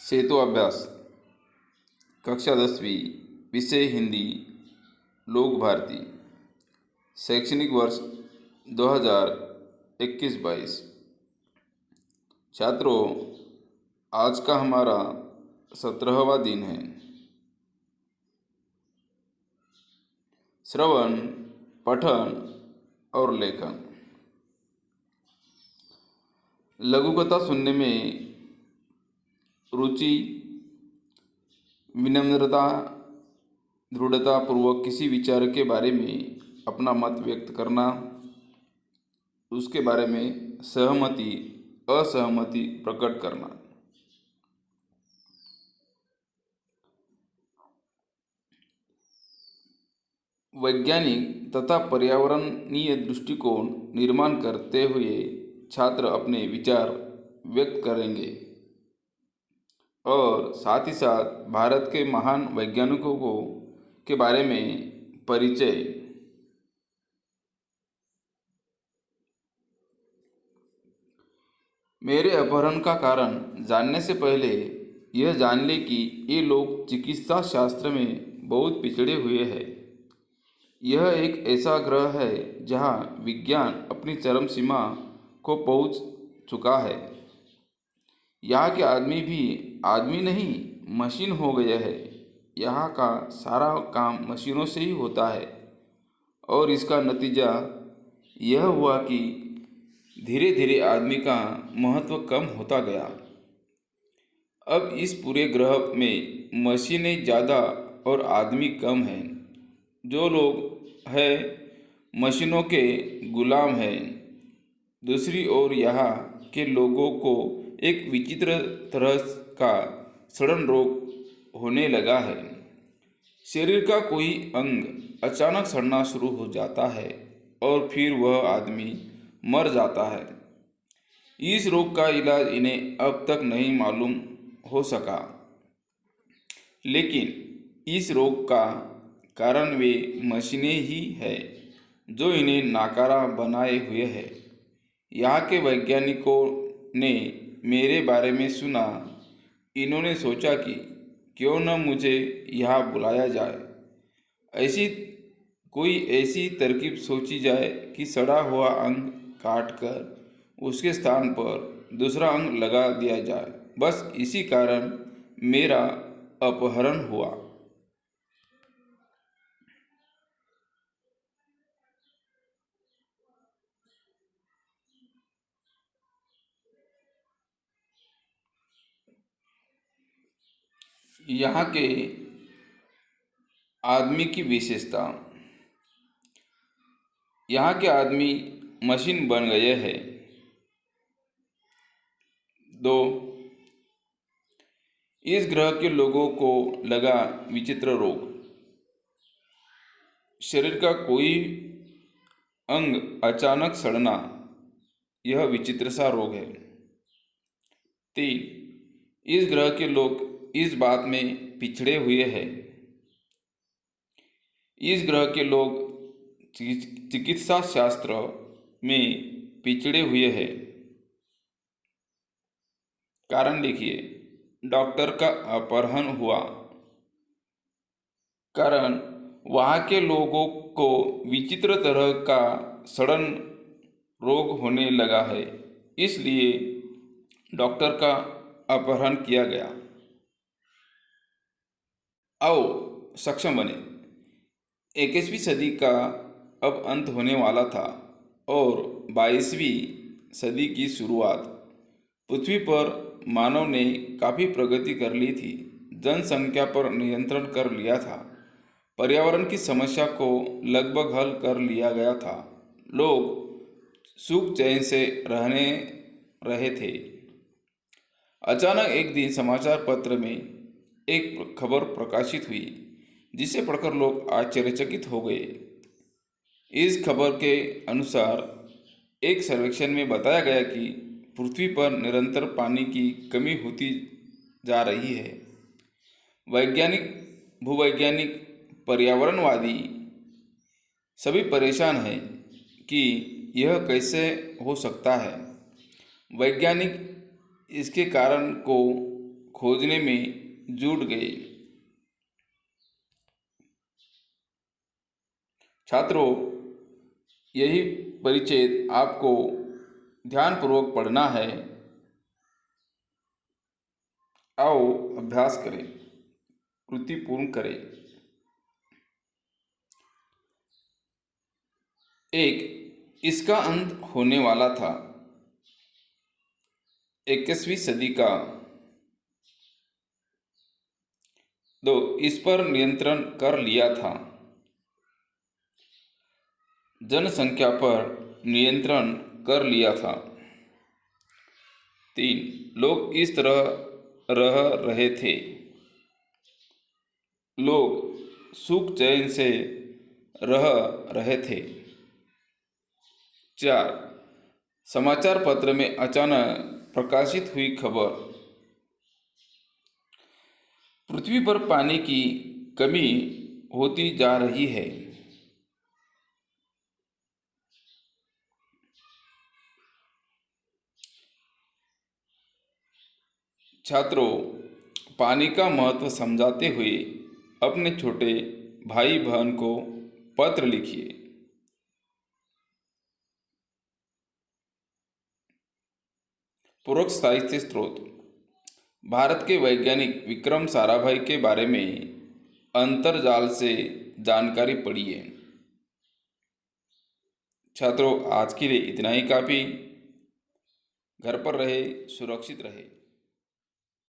सेतु अभ्यास कक्षा 10वीं विषय हिंदी लोक भारती शैक्षणिक वर्ष 2021-22। छात्रों, आज का हमारा 17वां दिन है। श्रवण, पठन और लेखन। लघुकथा सुनने में रुचि, विनम्रता, दृढ़तापूर्वक किसी विचार के बारे में अपना मत व्यक्त करना, उसके बारे में सहमति असहमति प्रकट करना। वैज्ञानिक तथा पर्यावरणीय दृष्टिकोण निर्माण करते हुए छात्र अपने विचार व्यक्त करेंगे और साथ ही साथ भारत के महान वैज्ञानिकों के बारे में परिचय। मेरे अपहरण का कारण जानने से पहले यह जान ले कि ये लोग चिकित्सा शास्त्र में बहुत पिछड़े हुए हैं। यह एक ऐसा ग्रह है जहाँ विज्ञान अपनी चरम सीमा को पहुँच चुका है। यहाँ के आदमी भी आदमी नहीं, मशीन हो गए हैं। यहाँ का सारा काम मशीनों से ही होता है और इसका नतीजा यह हुआ कि धीरे धीरे आदमी का महत्व कम होता गया। अब इस पूरे ग्रह में मशीनें ज़्यादा और आदमी कम हैं। जो लोग हैं मशीनों के गुलाम हैं। दूसरी ओर यहाँ के लोगों को एक विचित्र तरह का सड़न रोग होने लगा है। शरीर का कोई अंग अचानक सड़ना शुरू हो जाता है और फिर वह आदमी मर जाता है। इस रोग का इलाज इन्हें अब तक नहीं मालूम हो सका, लेकिन इस रोग का कारण वे मशीनें ही है जो इन्हें नाकारा बनाए हुए है। यहाँ के वैज्ञानिकों ने मेरे बारे में सुना। इन्होंने सोचा कि क्यों न मुझे यहाँ बुलाया जाए। ऐसी तरकीब सोची जाए कि सड़ा हुआ अंग काट कर उसके स्थान पर दूसरा अंग लगा दिया जाए। बस इसी कारण मेरा अपहरण हुआ। यहाँ के आदमी की विशेषता। यहाँ के आदमी मशीन बन गए हैं। 2. इस ग्रह के लोगों को लगा विचित्र रोग। शरीर का कोई अंग अचानक सड़ना, यह विचित्र सा रोग है। 3. इस ग्रह के लोग इस बात में पिछड़े हुए हैं। इस ग्रह के लोग चिकित्सा शास्त्र में पिछड़े हुए हैं। कारण लिखिए। डॉक्टर का अपहरण हुआ। कारण वहाँ के लोगों को विचित्र तरह का सड़न रोग होने लगा है, इसलिए डॉक्टर का अपहरण किया गया। आओ सक्षम बने। 21वीं सदी का अब अंत होने वाला था और 22वीं सदी की शुरुआत। पृथ्वी पर मानव ने काफ़ी प्रगति कर ली थी। जनसंख्या पर नियंत्रण कर लिया था। पर्यावरण की समस्या को लगभग हल कर लिया गया था। लोग सुख चैन से रहे थे। अचानक एक दिन समाचार पत्र में एक खबर प्रकाशित हुई जिसे पढ़कर लोग आश्चर्यचकित हो गए। इस खबर के अनुसार एक सर्वेक्षण में बताया गया कि पृथ्वी पर निरंतर पानी की कमी होती जा रही है। वैज्ञानिक, भूवैज्ञानिक, पर्यावरणवादी सभी परेशान हैं कि यह कैसे हो सकता है। वैज्ञानिक इसके कारण को खोजने में जुट गए। छात्रों, यही परिचय आपको ध्यानपूर्वक पढ़ना है। आओ अभ्यास करें, कृति पूर्ण करें। एक, इसका अंत होने वाला था। 21वीं सदी का। 2, इस पर नियंत्रण कर लिया था। जनसंख्या पर नियंत्रण कर लिया था। 3, लोग इस तरह रह रहे थे। लोग सुख चैन से रह रहे थे। 4, समाचार पत्र में अचानक प्रकाशित हुई खबर, पृथ्वी पर पानी की कमी होती जा रही है। छात्रों, पानी का महत्व समझाते हुए अपने छोटे भाई बहन को पत्र लिखिए। पूरक साहित्य स्रोत। भारत के वैज्ञानिक विक्रम साराभाई के बारे में अंतर्जाल से जानकारी पढ़िए। छात्रों, आज के लिए इतना ही काफ़ी। घर पर रहे, सुरक्षित रहे।